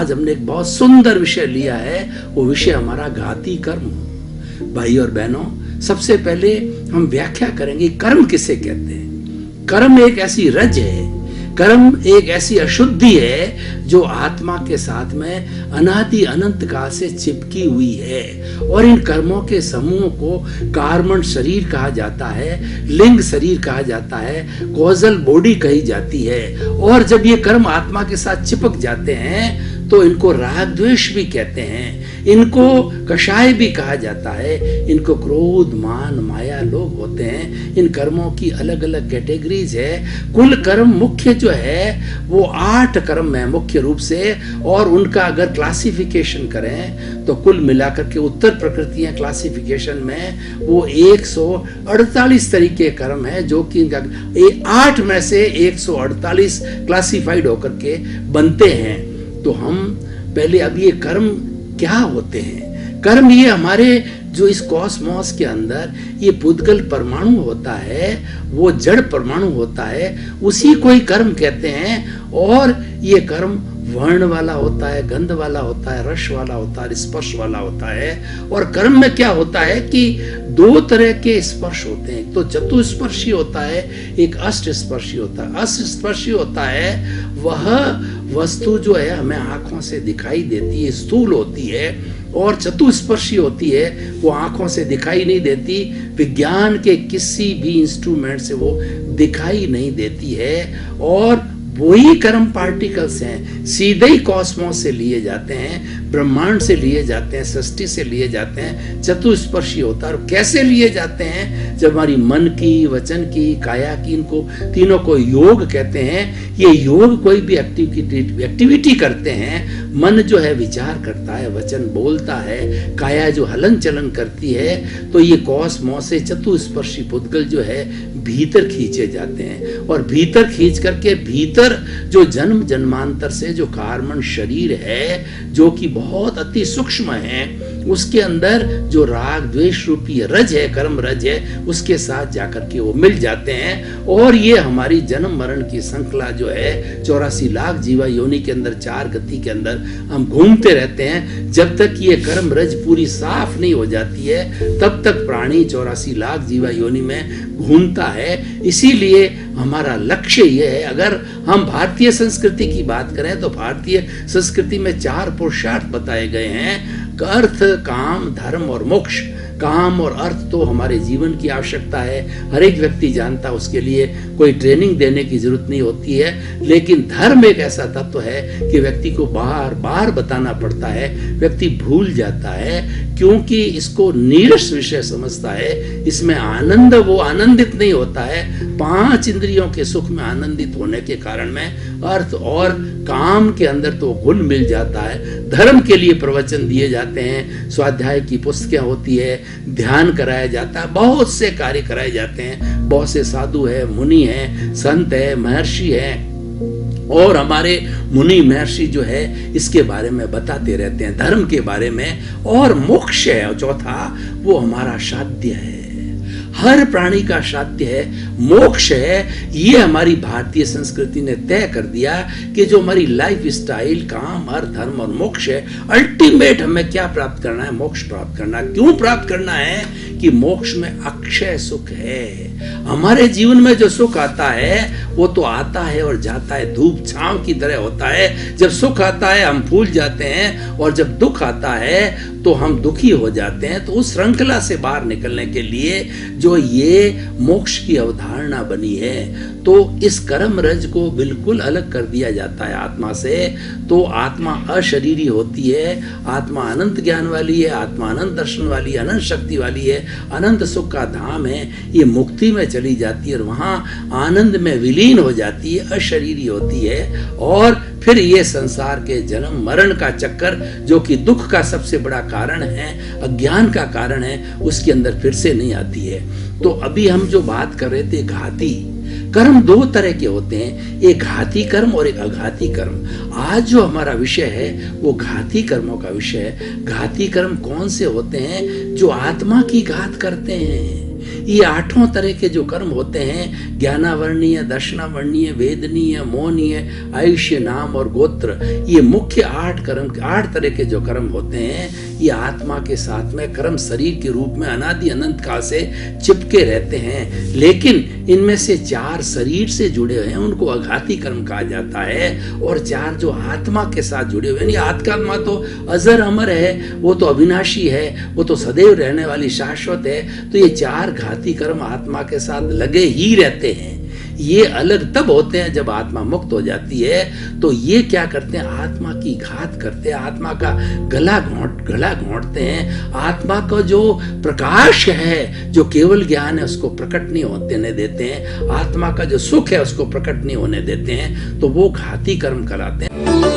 आज हमने एक बहुत सुंदर विषय लिया है, वो विषय हमारा घाती कर्म। भाई और बहनों, सबसे पहले हम व्याख्या करेंगे कर्म किसे कहते हैं। कर्म एक ऐसी रज है, कर्म एक ऐसी अशुद्धि है जो आत्मा के साथ में अनादि अनंत काल से चिपकी हुई है। और इन कर्मों के समूह को कार्मण शरीर कहा जाता है, लिंग शरीर कहा जाता है, कॉजल बॉडी कही जाती है। और जब ये कर्म आत्मा के साथ चिपक जाते हैं तो इनको राग द्वेष भी कहते हैं, इनको कषाय भी कहा जाता है, इनको क्रोध मान माया लोग होते हैं। इन कर्मों की अलग अलग कैटेगरीज है। कुल कर्म मुख्य जो है वो 8 कर्म है मुख्य रूप से, और उनका अगर क्लासिफिकेशन करें तो कुल मिलाकर के उत्तर प्रकृतियां क्लासिफिकेशन में वो 148 तरीके कर्म है, जो कि 8 में से 148 क्लासिफाइड होकर के बनते हैं। तो हम पहले अब ये कर्म क्या होते हैं। कर्म ये हमारे जो इस कॉस्मोस के अंदर ये पुद्गल परमाणु होता है, वो जड़ परमाणु होता है, उसी को ही कर्म कहते हैं। और ये कर्म वर्ण वाला होता है, गंध वाला होता है, रस वाला होता है, स्पर्श वाला होता है। और कर्म में क्या होता है कि 2 तरह के स्पर्श होते हैं, एक तो चतुस्पर्शी होता है, एक अष्ट स्पर्शी होता है। अष्ट स्पर्शी होता है वह वस्तु जो है हमें आंखों से दिखाई देती है, स्थूल होती है, और चतुस्पर्शी होती है वो आंखों से दिखाई नहीं देती, विज्ञान के किसी भी इंस्ट्रूमेंट से वो दिखाई नहीं देती है। और वही कर्म पार्टिकल्स हैं, सीधे ही कॉस्मोस से लिए जाते हैं, ब्रह्मांड से लिए जाते हैं, सृष्टि से लिए जाते हैं, चतुस्पर्शी होता है। और कैसे लिए जाते हैं, जब हमारी मन की, वचन की, काया की, इनको तीनों को योग कहते हैं। ये योग कोई भी एक्टिविटी करते हैं, मन जो है विचार करता है, वचन बोलता है, काया जो हलन चलन करती है, तो ये कॉस्मोस से चतुस्पर्शी पुद्गल जो है भीतर खींचे जाते हैं। और भीतर खींच करके भीतर जो जन्म जन्मांतर से जो कार्मण शरीर है, जो कि बहुत अति सूक्ष्म है, उसके अंदर जो राग द्वेष रूपी रज है, कर्म रज है, उसके साथ जाकर के वो मिल जाते हैं। और ये हमारी जन्म मरण की श्रृंखला जो है 84 लाख जीवा योनि के अंदर 4 गति के अंदर हम घूमते रहते हैं। जब तक ये कर्म रज पूरी साफ नहीं हो जाती है, तब तक प्राणी 84 लाख जीवा योनि में घूमता है। इसीलिए हमारा लक्ष्य ये है, अगर हम भारतीय संस्कृति की बात करें तो भारतीय संस्कृति में 4 पुरुषार्थ बताए गए हैं, अर्थ, काम, धर्म और मोक्ष। काम और अर्थ तो हमारे जीवन की आवश्यकता है, हर एक व्यक्ति जानता है, उसके लिए कोई ट्रेनिंग देने की जरूरत नहीं होती है। लेकिन धर्म एक ऐसा तत्व है कि व्यक्ति को बार बार बताना पड़ता है, व्यक्ति भूल जाता है, क्योंकि इसको नीरस विषय समझता है, इसमें आनंद वो आनंदित नहीं होता है। 5 इंद्रियों के सुख में आनंदित होने के कारण में अर्थ और काम के अंदर तो घुल मिल जाता है। धर्म के लिए प्रवचन दिए जाते हैं, स्वाध्याय की पुस्तकें होती है, ध्यान कराया जाता है, बहुत से कार्य कराए जाते हैं, बहुत से साधु है, मुनि है, संत है, महर्षि है, और हमारे मुनि महर्षि जो है इसके बारे में बताते रहते हैं, धर्म के बारे में। और मोक्ष है चौथा, वो हमारा साध्य है, हर प्राणी का साध्य है, मोक्ष है। ये हमारी भारतीय संस्कृति ने तय कर दिया कि जो हमारी लाइफ स्टाइल, काम, अर्थ, धर्म और मोक्ष है, अल्टीमेट हमें क्या प्राप्त करना है, मोक्ष प्राप्त करना है। क्यों प्राप्त करना है कि मोक्ष में अक्षय सुख है। हमारे जीवन में जो सुख आता है वो तो आता है और जाता है, धूप छांव की तरह होता है। जब सुख आता है हम फूल जाते हैं, और जब दुख आता है तो हम दुखी हो जाते हैं। तो उस श्रृंखला से बाहर निकलने के लिए जो ये मोक्ष की अवधारणा बनी है, तो इस कर्म रज को बिल्कुल अलग कर दिया जाता है आत्मा से। तो आत्मा अशरीरी होती है, आत्मा अनंत ज्ञान वाली है, आत्मा अनंत दर्शन वाली है, अनंत शक्ति वाली है, अनंत सुख का धाम है। ये मुक्ति में चली जाती है और वहाँ आनंद में विलीन हो जाती है, अशरीरी होती है। और फिर ये संसार के जन्म मरण का चक्कर, जो कि दुख का सबसे बड़ा कारण है, अज्ञान का कारण है, उसके अंदर फिर से नहीं आती है। तो अभी हम जो बात कर रहे थे, घाती कर्म 2 तरह के होते हैं, एक घाती कर्म और एक अघाती कर्म। आज जो हमारा विषय है वो घाती कर्मों का विषय है। घाती कर्म कौन से होते हैं? जो आत्मा की घात करते हैं। ये आठों तरह के जो कर्म होते हैं, ज्ञानावर्णीय, दर्शनावर्णीय, वेदनीय, मोहनीय, आयुष्य, नाम और गोत्र, ये मुख्य 8 तरह के जो कर्म होते हैं, ये आत्मा के साथ में कर्म शरीर के रूप में अनादि अनंत काल से चिपके रहते हैं। लेकिन इनमें से 4 शरीर से जुड़े हुए हैं, उनको आघाती कर्म कहा जाता है, और 4 जो आत्मा के साथ जुड़े हुए हैं, आत्मा तो अजर अमर है, वो तो अविनाशी है, वो तो सदैव रहने वाली शाश्वत है। तो ये 4 घाती कर्म आत्मा के साथ लगे ही रहते हैं। ये अलग तब होते हैं जब आत्मा मुक्त हो जाती है। तो ये क्या करते हैं, आत्मा की घात करते हैं, आत्मा का गला घोंटते हैं, आत्मा का जो प्रकाश है, जो केवल ज्ञान है, उसको प्रकट नहीं होने देते हैं, आत्मा का जो सुख है उसको प्रकट नहीं होने देते हैं। तो वो घाती कर्म कराते हैं।